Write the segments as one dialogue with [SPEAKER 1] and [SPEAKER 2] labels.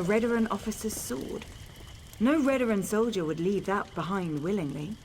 [SPEAKER 1] A Redoran officer's sword. No Redoran soldier would leave that behind willingly.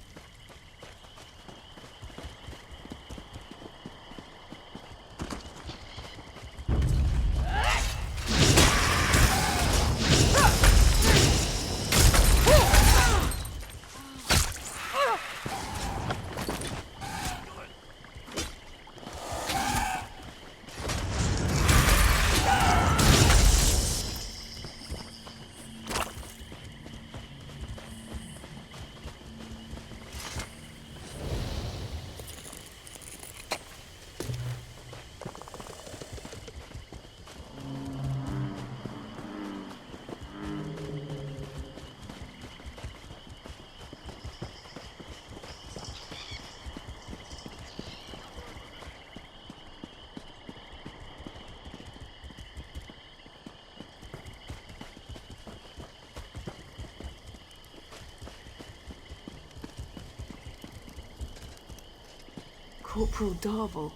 [SPEAKER 1] Corporal Darvel.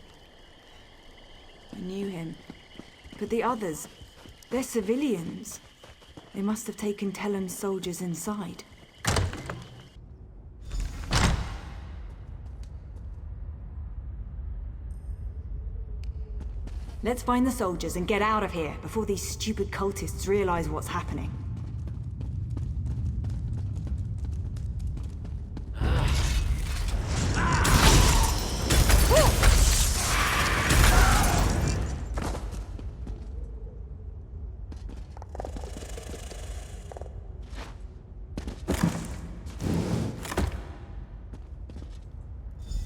[SPEAKER 1] I knew him. But the others, they're civilians. They must have taken Tellem's soldiers inside. Let's find the soldiers and get out of here before these stupid cultists realize what's happening.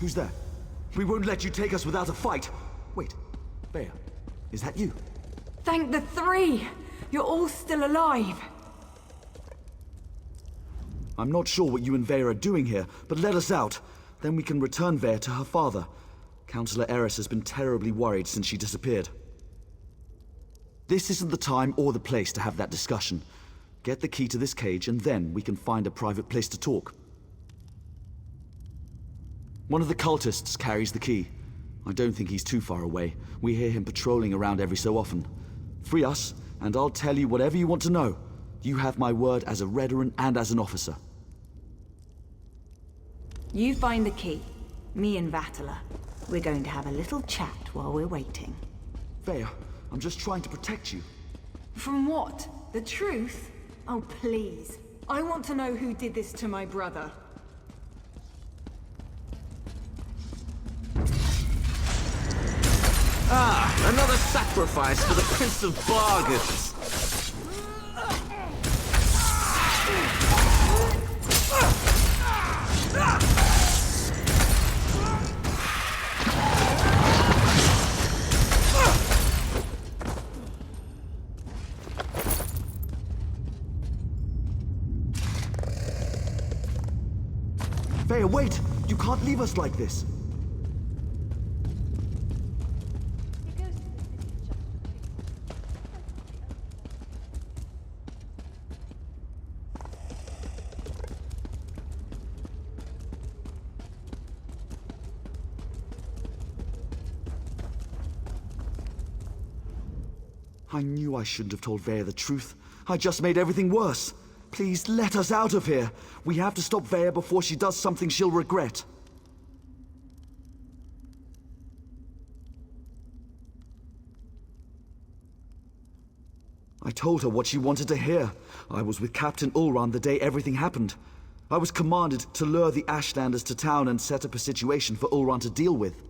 [SPEAKER 2] Who's there? We won't let you take us without a fight. Wait, Bea, is that you?
[SPEAKER 1] Thank the three! You're all still alive!
[SPEAKER 2] I'm not sure what you and Vea are doing here, but let us out. Then we can return Vea to her father. Councillor Eris has been terribly worried since she disappeared. This isn't the time or the place to have that discussion. Get the key to this cage and then we can find a private place to talk. One of the cultists carries the key. I don't think he's too far away. We hear him patrolling around every so often. Free us, and I'll tell you whatever you want to know. You have my word as a Redoran and as an officer.
[SPEAKER 1] You find the key. Me and Vatala. We're going to have a little chat while we're waiting.
[SPEAKER 2] Vea, I'm just trying to protect you.
[SPEAKER 1] From what? The truth? Oh, please. I want to know who did this to my brother.
[SPEAKER 3] Ah, another sacrifice for the Prince of Bargains.
[SPEAKER 2] Vea, wait! You can't leave us like this! I knew I shouldn't have told Vea the truth. I just made everything worse. Please, let us out of here. We have to stop Vea before she does something she'll regret. I told her what she wanted to hear. I was with Captain Ulran the day everything happened. I was commanded to lure the Ashlanders to town and set up a situation for Ulran to deal with.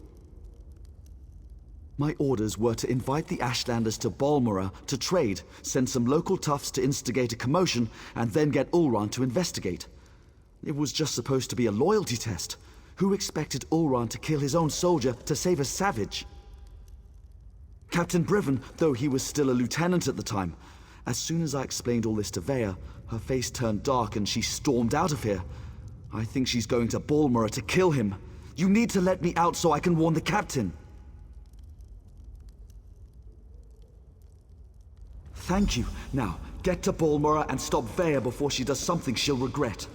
[SPEAKER 2] My orders were to invite the Ashlanders to Balmora to trade, send some local toughs to instigate a commotion, and then get Ulran to investigate. It was just supposed to be a loyalty test. Who expected Ulran to kill his own soldier to save a savage? Captain Briven, though he was still a lieutenant at the time. As soon as I explained all this to Vea, her face turned dark and she stormed out of here. I think she's going to Balmora to kill him. You need to let me out so I can warn the captain. Thank you. Now, get to Balmora and stop Vea before she does something she'll regret.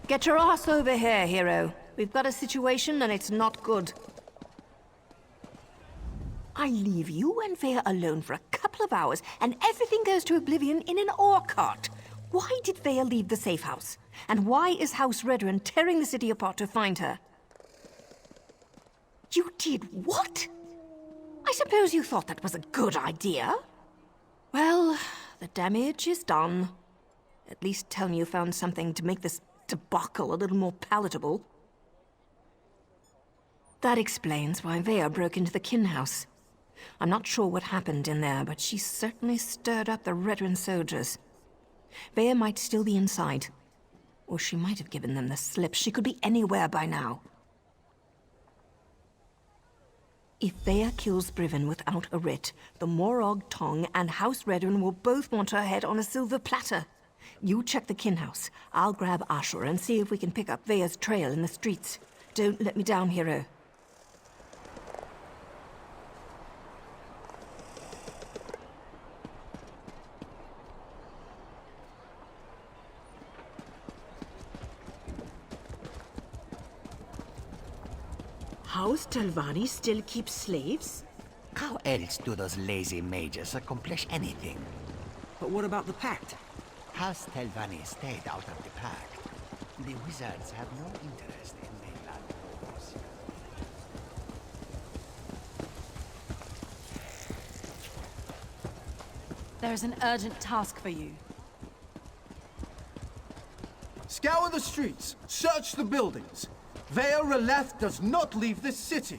[SPEAKER 4] Get your ass over here, hero. We've got a situation and it's not good. I leave you and Vea alone for a couple of hours and everything goes to oblivion in an ore cart. Why did Vea leave the safe house? And why is House Redren tearing the city apart to find her? You did what? I suppose you thought that was a good idea? Well, the damage is done. At least tell me you found something to make this debacle a little more palatable. That explains why Vea broke into the kin house. I'm not sure what happened in there, but she certainly stirred up the Redren soldiers. Vea might still be inside. Or she might have given them the slip. She could be anywhere by now. If Vea kills Briven without a writ, the Morag Tong and House Redren will both want her head on a silver platter. You check the kin house. I'll grab Ashur and see if we can pick up Vea's trail in the streets. Don't let me down, hero.
[SPEAKER 5] House Telvanni still keeps slaves?
[SPEAKER 6] How else do those lazy mages accomplish anything?
[SPEAKER 5] But what about the Pact?
[SPEAKER 6] House Telvanni stayed out of the pact. The wizards have no interest in mainland wars.
[SPEAKER 7] There's an urgent task for you.
[SPEAKER 8] Scour the streets, search the buildings. Vea Releth does not leave this city.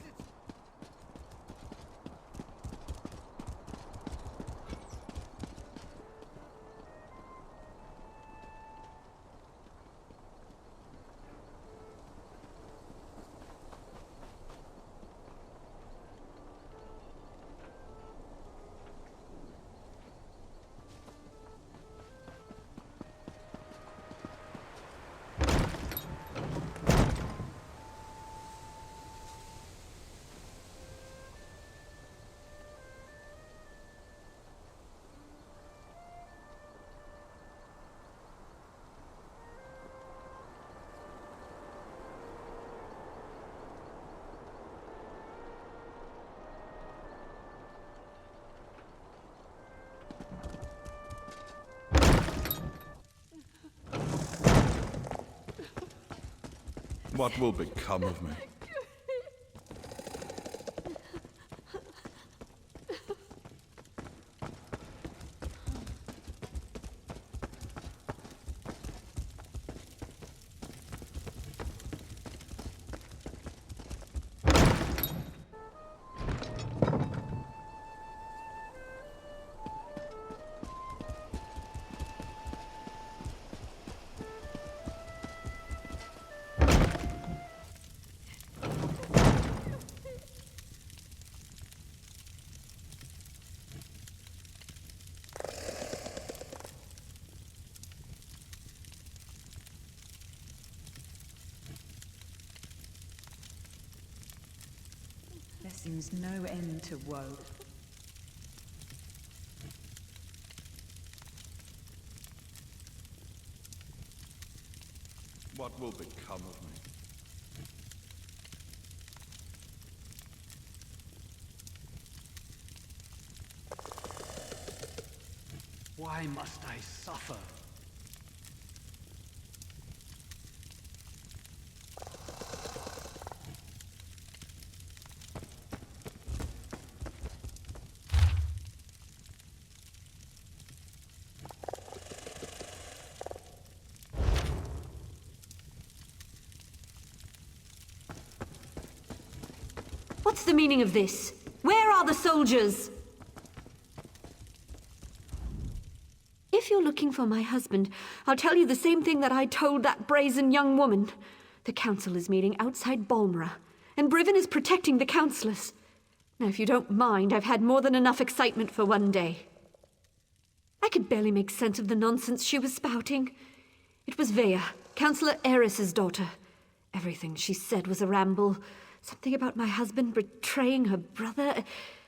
[SPEAKER 9] What will become of me?
[SPEAKER 1] There seems no end to woe.
[SPEAKER 9] What will become of me?
[SPEAKER 10] Why must I suffer?
[SPEAKER 7] What's the meaning of this? Where are the soldiers? If you're looking for my husband, I'll tell you the same thing that I told that brazen young woman. The council is meeting outside Balmora, and Briven is protecting the councillors. Now, if you don't mind, I've had more than enough excitement for one day. I could barely make sense of the nonsense she was spouting. It was Vea, Councillor Eris's daughter. Everything she said was a ramble. Something about my husband betraying her brother,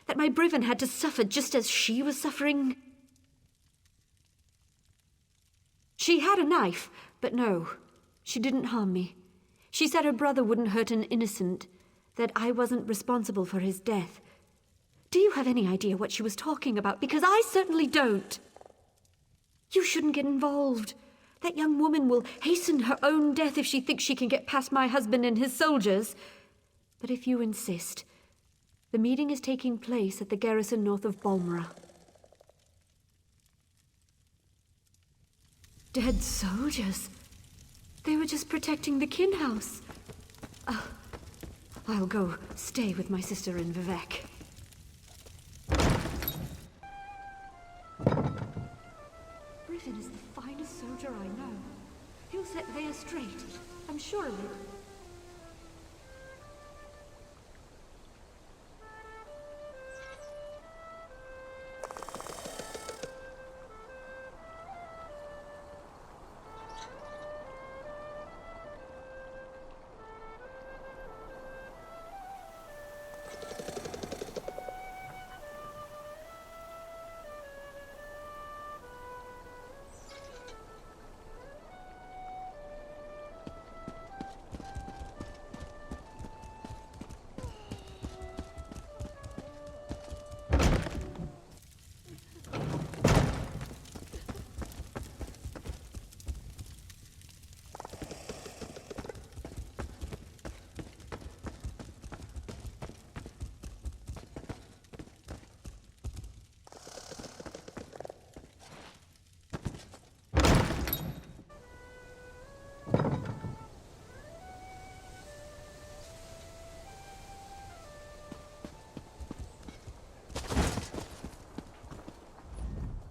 [SPEAKER 7] that my Briven had to suffer just as she was suffering. She had a knife, but no, She didn't harm me. She said her brother wouldn't hurt an innocent, that I wasn't responsible for his death. Do you have any idea what she was talking about? Because I certainly don't. You shouldn't get involved. That young woman will hasten her own death if she thinks she can get past my husband and his soldiers. But if you insist, the meeting is taking place at the garrison north of Balmora. Dead soldiers? They were just protecting the kin house. I'll go stay with my sister in Vivec. Briven is the finest soldier I know. He'll set Vea straight. I'm sure of it.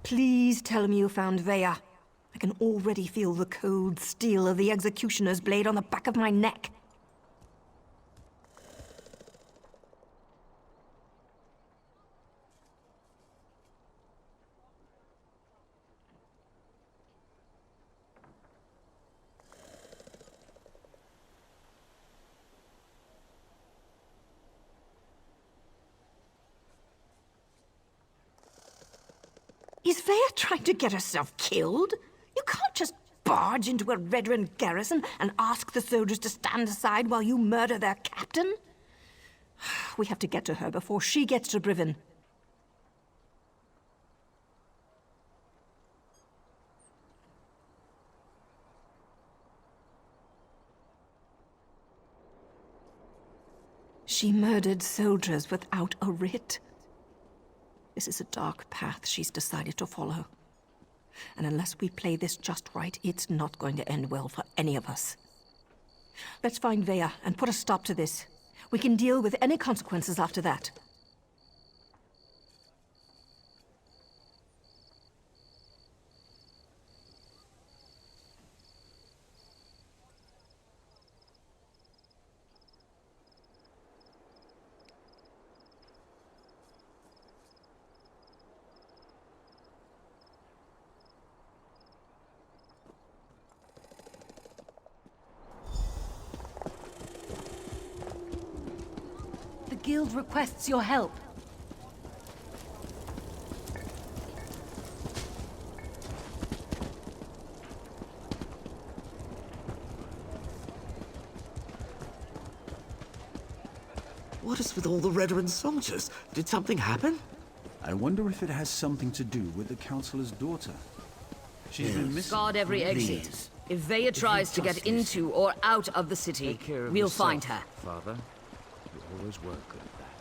[SPEAKER 4] Please tell me you found Vea. I can already feel the cold steel of the executioner's blade on the back of my neck. Is Vea trying to get herself killed? You can't just barge into a Redren garrison and ask the soldiers to stand aside while you murder their captain. We have to get to her before she gets to Briven. She murdered soldiers without a writ. This is a dark path she's decided to follow. And unless we play this just right, it's not going to end well for any of us. Let's find Vea and put a stop to this. We can deal with any consequences after that.
[SPEAKER 11] The guild requests your help.
[SPEAKER 3] What is with all the Redren soldiers? Did something happen?
[SPEAKER 12] I wonder if it has something to do with the Councillor's daughter. She's been missing.
[SPEAKER 11] Guard every exit. If Vea tries to get into or out of the city, we'll find her.
[SPEAKER 3] Father, you always were good at that.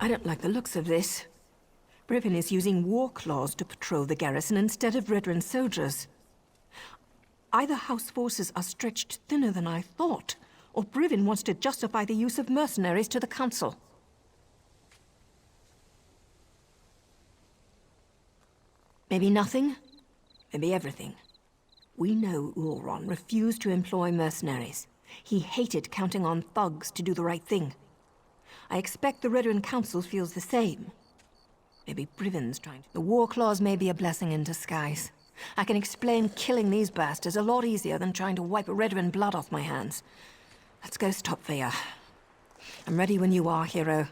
[SPEAKER 4] I don't like the looks of this. Brivin is using war claws to patrol the garrison instead of veteran soldiers. Either House forces are stretched thinner than I thought, or Brivin wants to justify the use of mercenaries to the Council. Maybe nothing, maybe everything. We know Ulron refused to employ mercenaries. He hated counting on thugs to do the right thing. I expect the Redoran Council feels the same. Maybe Brivin's trying to... The war clause may be a blessing in disguise. I can explain killing these bastards a lot easier than trying to wipe Redoran blood off my hands. Let's go stop Veya. I'm ready when you are, hero.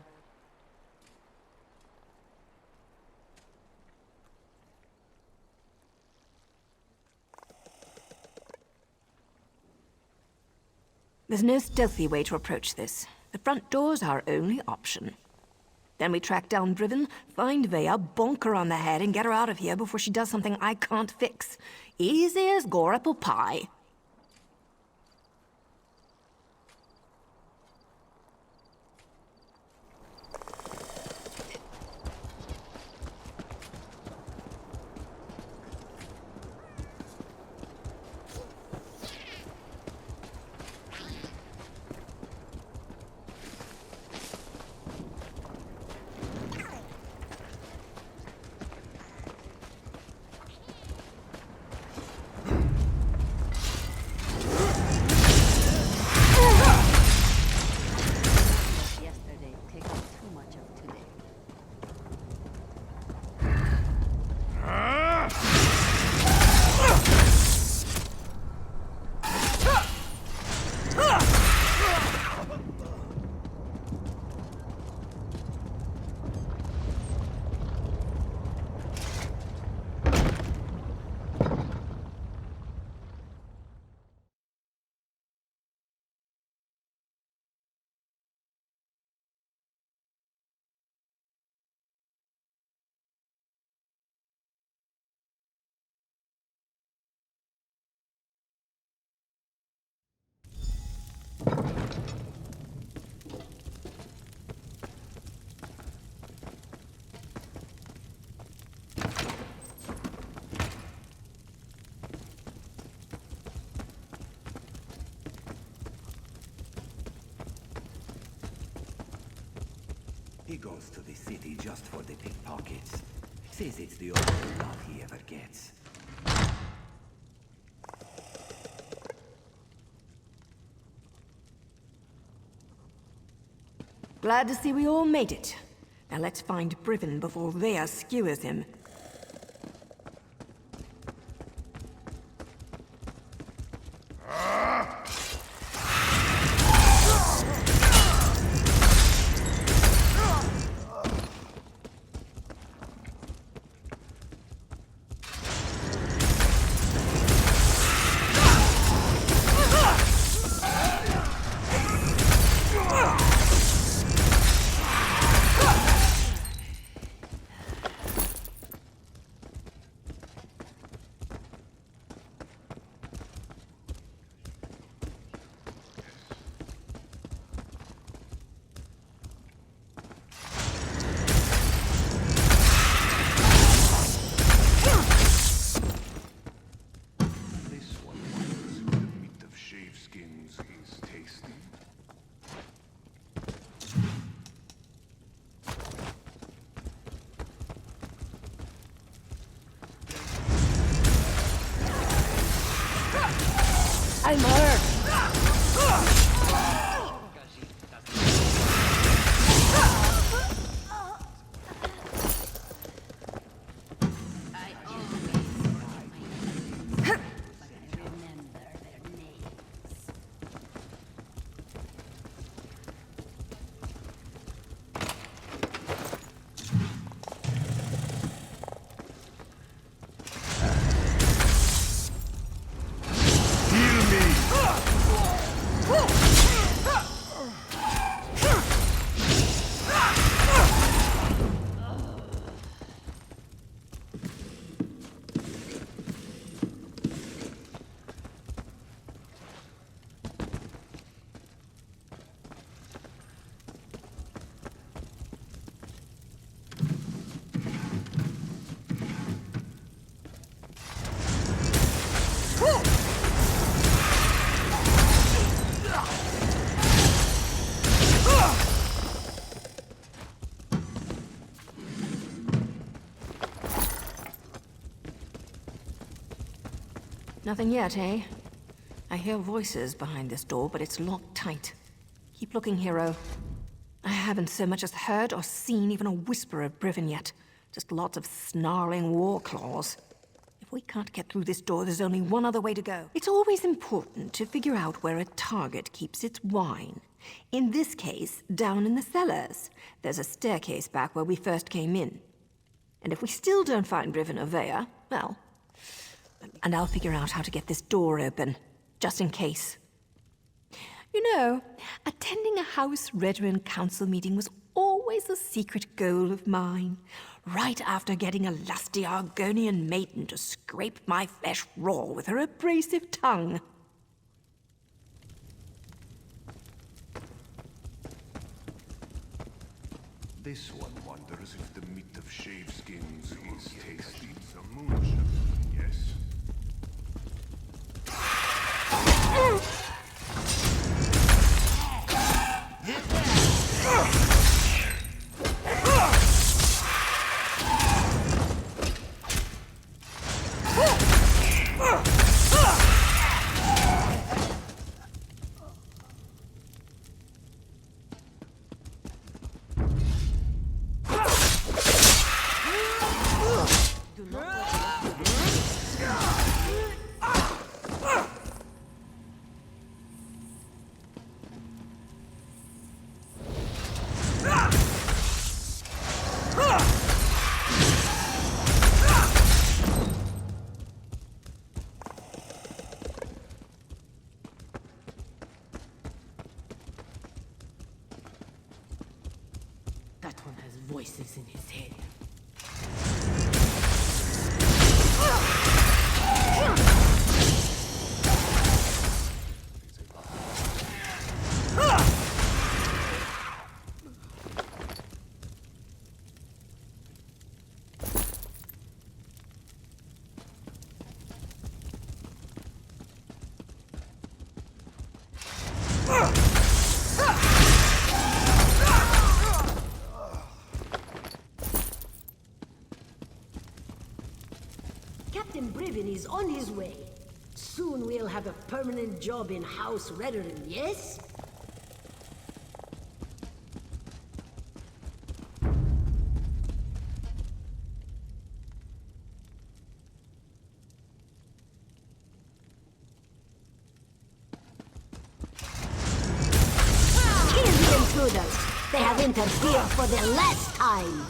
[SPEAKER 4] There's no stealthy way to approach this. The front door's our only option. Then we track down Brivin, find Veya, bonk her on the head, and get her out of here before she does something I can't fix. Easy as gore apple pie.
[SPEAKER 13] He goes to the city just for the pickpockets. Says it's the only love he ever gets.
[SPEAKER 4] Glad to see we all made it. Now let's find Brivin before Veya skewers him. I'm hurt.
[SPEAKER 9] Heal me!
[SPEAKER 4] Nothing yet, eh? I hear voices behind this door, but it's locked tight. Keep looking, hero. I haven't so much as heard or seen even a whisper of Brivin yet. Just lots of snarling war claws. If we can't get through this door, there's only one other way to go. It's always important to figure out where a target keeps its wine. In this case, down in the cellars. There's a staircase back where we first came in. And if we still don't find Brivin or Vea, well... And I'll figure out how to get this door open, just in case. You know, attending a House Redoran Council meeting was always a secret goal of mine. Right after getting a lusty Argonian maiden to scrape my flesh raw with her abrasive tongue.
[SPEAKER 14] This one wonders if the meat of shaved skins is tasty. Some moonshine, yes.
[SPEAKER 5] That one has voices in his head.
[SPEAKER 15] Captain Brivin is on his way. Soon we'll have a permanent job in House Redoran, yes? Kill the intruders! They have interfered for the last time!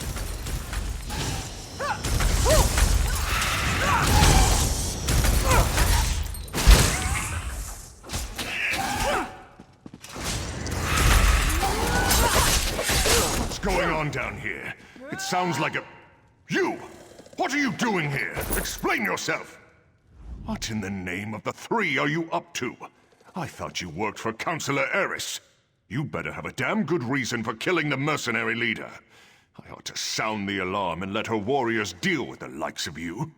[SPEAKER 14] What's going on down here? It sounds like a... You! What are you doing here? Explain yourself! What in the name of the three are you up to? I thought you worked for Councillor Eris. You better have a damn good reason for killing the mercenary leader. I ought to sound the alarm and let her warriors deal with the likes of you.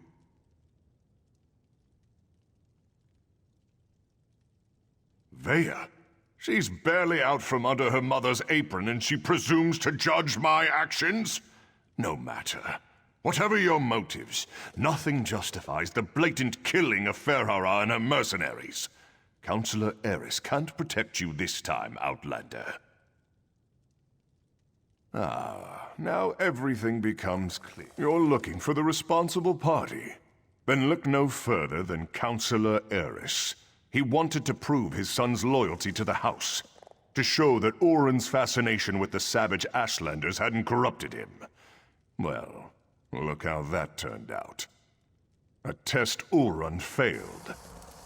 [SPEAKER 14] Vea? She's barely out from under her mother's apron and she presumes to judge my actions? No matter. Whatever your motives, nothing justifies the blatant killing of Ferhara and her mercenaries. Councillor Eris can't protect you this time, Outlander. Ah, now everything becomes clear. You're looking for the responsible party. Then look no further than Councillor Eris. He wanted to prove his son's loyalty to the House, to show that Oren's fascination with the savage Ashlanders hadn't corrupted him. Well, look how that turned out. A test Oren failed.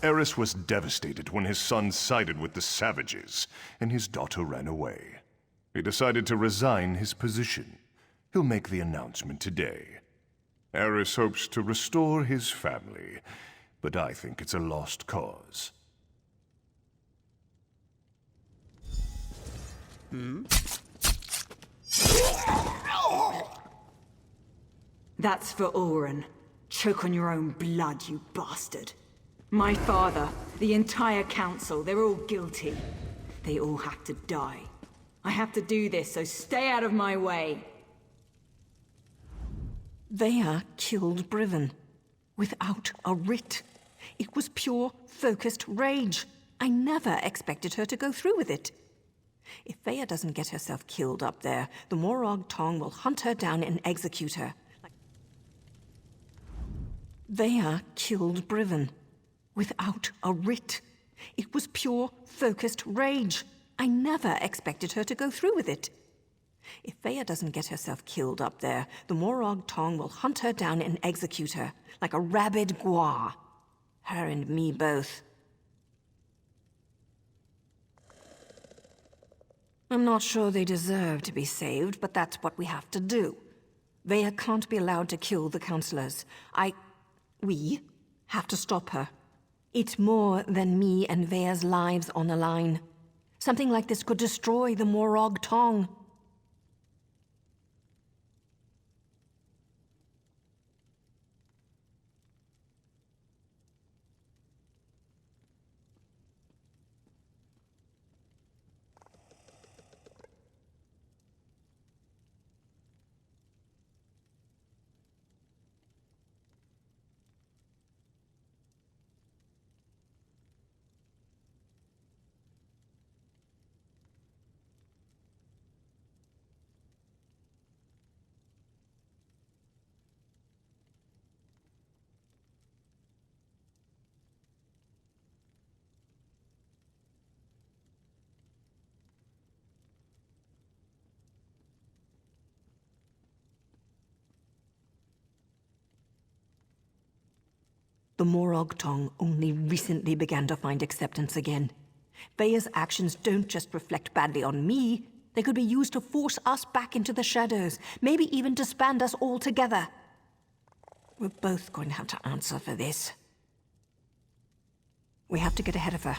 [SPEAKER 14] Eris was devastated when his son sided with the savages, and his daughter ran away. He decided to resign his position. He'll make the announcement today. Eris hopes to restore his family, but I think it's a lost cause.
[SPEAKER 1] That's for Oren. Choke on your own blood, you bastard. My father, the entire council, they're all guilty. They all have to die. I have to do this, so stay out of my way.
[SPEAKER 4] Vea killed Brivin without a writ. It was pure, focused rage. I never expected her to go through with it. If Veya doesn't get herself killed up there, the Morag Tong will hunt her down and execute her. Veya killed Briven. Without a writ. It was pure, focused rage. I never expected her to go through with it. If Veya doesn't get herself killed up there, the Morag Tong will hunt her down and execute her, like a rabid gua. Her and me both. I'm not sure they deserve to be saved, but that's what we have to do. Veya can't be allowed to kill the counselors. We have to stop her. It's more than me and Veya's lives on the line. Something like this could destroy the Morag Tong. The Morag Tong only recently began to find acceptance again. Veya's actions don't just reflect badly on me. They could be used to force us back into the shadows, maybe even disband us all together. We're both going to have to answer for this. We have to get ahead of her.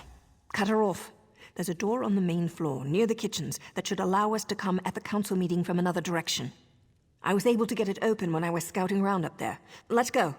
[SPEAKER 4] Cut her off. There's a door on the main floor, near the kitchens, that should allow us to come at the council meeting from another direction. I was able to get it open when I was scouting around up there. Let's go.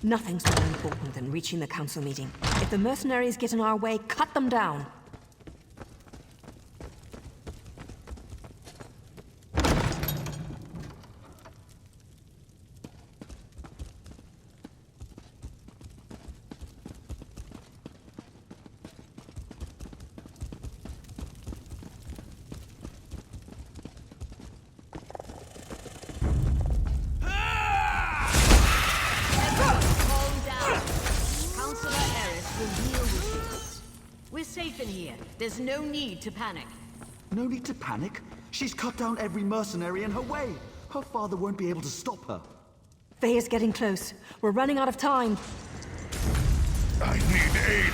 [SPEAKER 4] Nothing's more important than reaching the council meeting. If the mercenaries get in our way, cut them down.
[SPEAKER 11] There's no need to panic.
[SPEAKER 2] No need to panic? She's cut down every mercenary in her way. Her father won't be able to stop her.
[SPEAKER 4] Veya's getting close. We're running out of time.
[SPEAKER 14] I need aid.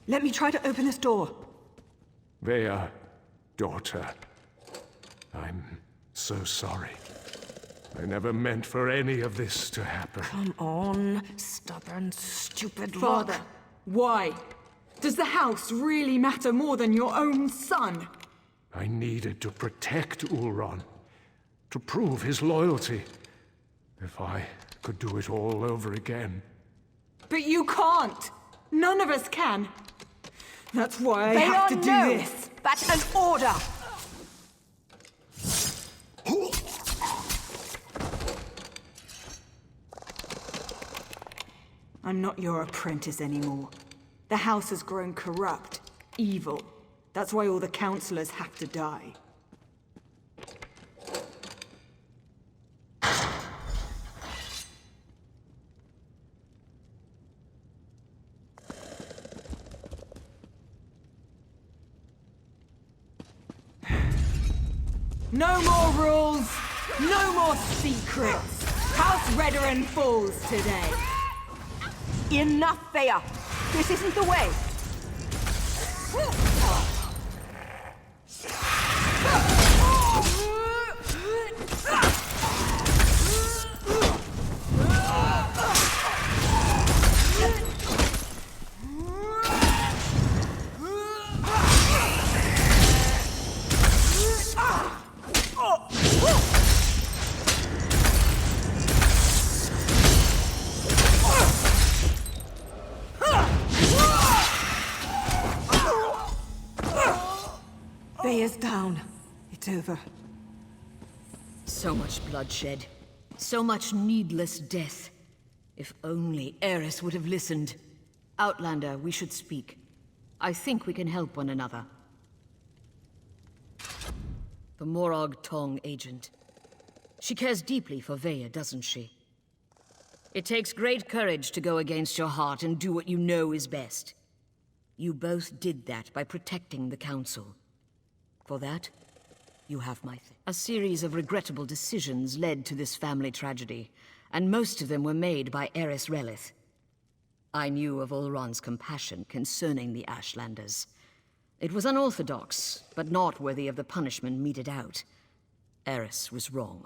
[SPEAKER 4] Let me try to open this door.
[SPEAKER 16] Veya, daughter. I'm so sorry. I never meant for any of this to happen.
[SPEAKER 4] Come on, stubborn, stupid
[SPEAKER 1] Father,
[SPEAKER 4] look.
[SPEAKER 1] why? Does the house really matter more than your own son?
[SPEAKER 16] I needed to protect Ulron, to prove his loyalty. If I could do it all over again.
[SPEAKER 1] But you can't! None of us can! That's why I have to do this!
[SPEAKER 4] That's an order!
[SPEAKER 1] I'm not your apprentice anymore. The house has grown corrupt, evil. That's why all the councillors have to die. No more rules, no more secrets. House Redoran falls today.
[SPEAKER 4] Enough, Vea! This isn't the way! Vea's down. It's over.
[SPEAKER 11] So much bloodshed. So much needless death. If only Eris would have listened. Outlander, we should speak. I think we can help one another. The Morag Tong agent. She cares deeply for Vea, doesn't she? It takes great courage to go against your heart and do what you know is best. You both did that by protecting the Council. For that, you have my thanks. A series of regrettable decisions led to this family tragedy, and most of them were made by Eris Relith. I knew of Ulron's compassion concerning the Ashlanders. It was unorthodox, but not worthy of the punishment meted out. Eris was wrong.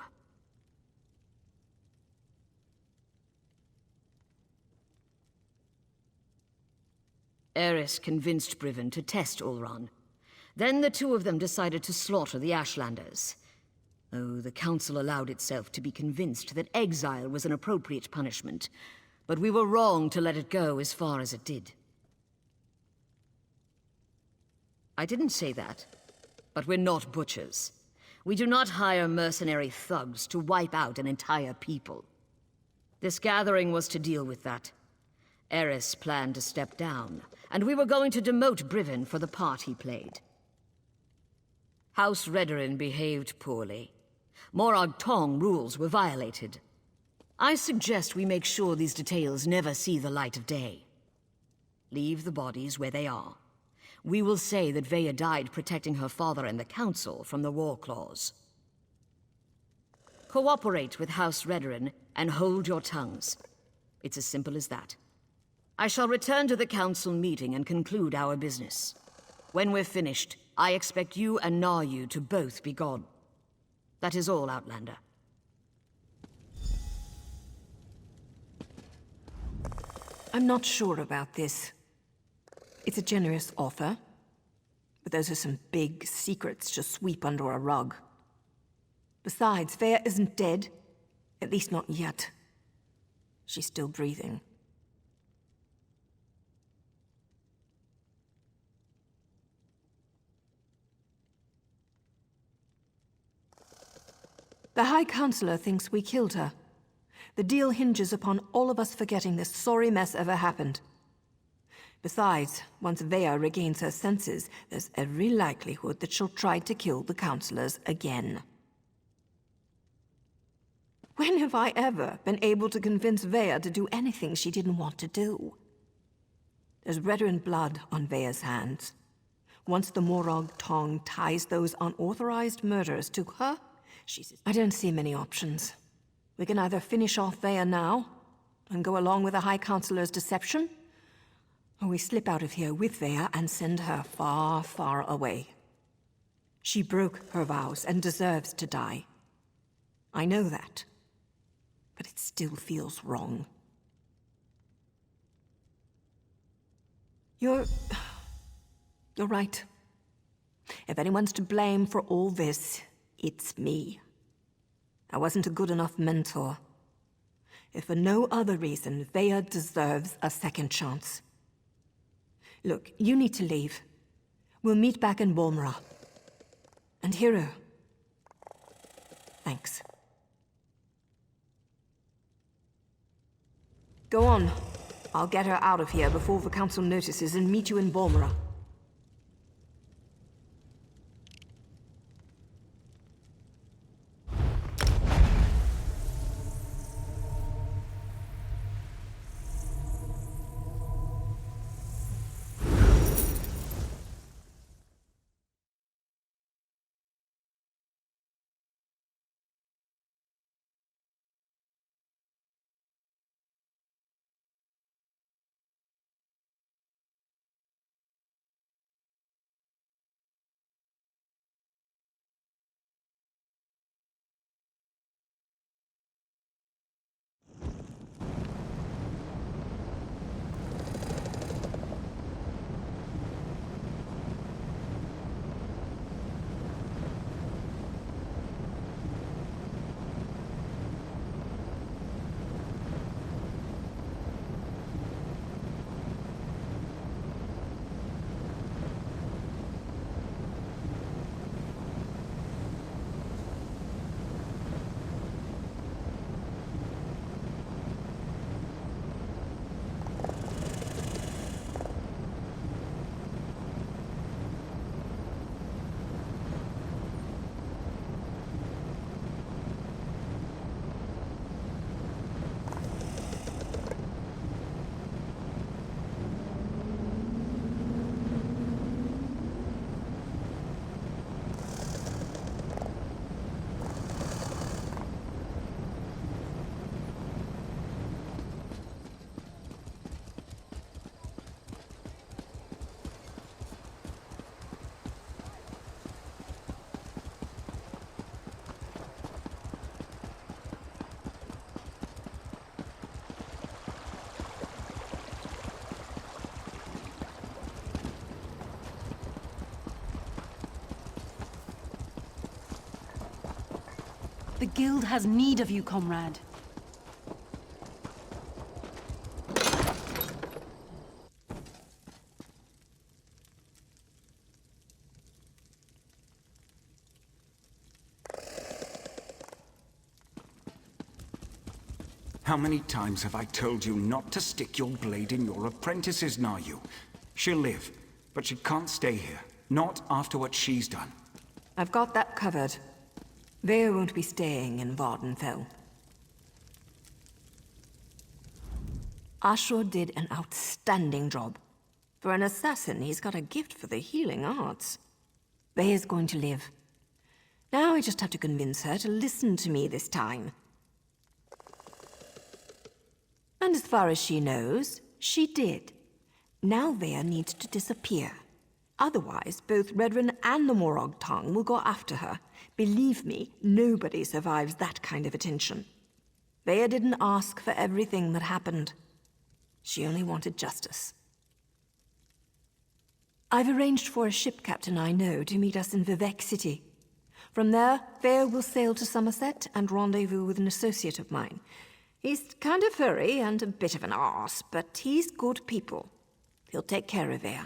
[SPEAKER 11] Eris convinced Briven to test Ulron. Then the two of them decided to slaughter the Ashlanders. Oh, the Council allowed itself to be convinced that exile was an appropriate punishment, but we were wrong to let it go as far as it did. I didn't say that, but we're not butchers. We do not hire mercenary thugs to wipe out an entire people. This gathering was to deal with that. Eris planned to step down, and we were going to demote Briven for the part he played. House Redoran behaved poorly. Morag Tong rules were violated. I suggest we make sure these details never see the light of day. Leave the bodies where they are. We will say that Vea died protecting her father and the Council from the War Claws. Cooperate with House Redoran and hold your tongues. It's as simple as that. I shall return to the Council meeting and conclude our business. When we're finished, I expect you and Naryu to both be gone. That is all, Outlander.
[SPEAKER 4] I'm not sure about this. It's a generous offer, but those are some big secrets to sweep under a rug. Besides, Vea isn't dead. At least not yet. She's still breathing. The High Counselor thinks we killed her. The deal hinges upon all of us forgetting this sorry mess ever happened. Besides, once Vea regains her senses, there's every likelihood that she'll try to kill the Counselors again. When have I ever been able to convince Vea to do anything she didn't want to do? There's Redoran blood on Vea's hands. Once the Morag Tong ties those unauthorized murders to her, I don't see many options. We can either finish off Vea now and go along with the High Counselor's deception, or we slip out of here with Vea and send her far, far away. She broke her vows and deserves to die. I know that, but it still feels wrong. You're right. If anyone's to blame for all this, it's me. I wasn't a good enough mentor. If for no other reason, Vea deserves a second chance. Look, you need to leave. We'll meet back in Balmorra. And Hero, thanks. Go on. I'll get her out of here before the Council notices and meet you in Balmorra.
[SPEAKER 5] The guild has need of you, comrade.
[SPEAKER 10] How many times have I told you not to stick your blade in your apprentice's Nayu? She'll live, but she can't stay here. Not after what she's done.
[SPEAKER 4] I've got that covered. Vale won't be staying in Vardenfell. Ashur did an outstanding job. For an assassin, he's got a gift for the healing arts. Vea's going to live. Now I just have to convince her to listen to me this time. And as far as she knows, she did. Now Vea needs to disappear. Otherwise, both Redren and the Morag Tongue will go after her. Believe me, nobody survives that kind of attention. Vea didn't ask for everything that happened. She only wanted justice. I've arranged for a ship captain I know to meet us in Vivec City. From there, Vea will sail to Somerset and rendezvous with an associate of mine. He's kind of furry and a bit of an arse, but he's good people. He'll take care of Vea.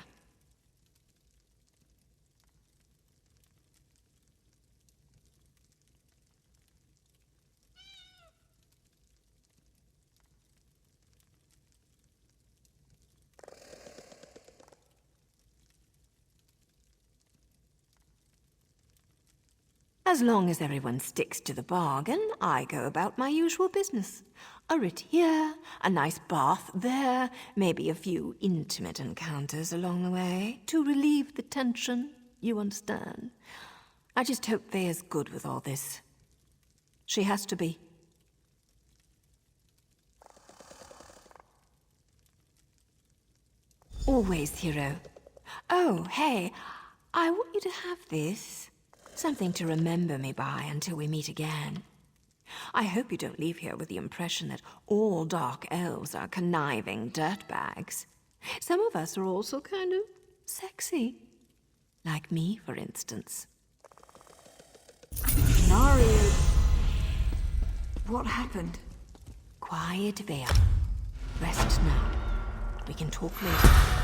[SPEAKER 4] As long as everyone sticks to the bargain, I go about my usual business. A writ here, a nice bath there, maybe a few intimate encounters along the way, to relieve the tension, you understand. I just hope Vea's good with all this. She has to be. Always, hero. Oh, hey, I want you to have this. Something to remember me by until we meet again. I hope you don't leave here with the impression that all dark elves are conniving dirtbags. Some of us are also kind of sexy. Like me, for instance.
[SPEAKER 1] Nario... What happened?
[SPEAKER 4] Quiet, Vea. Rest now. We can talk later.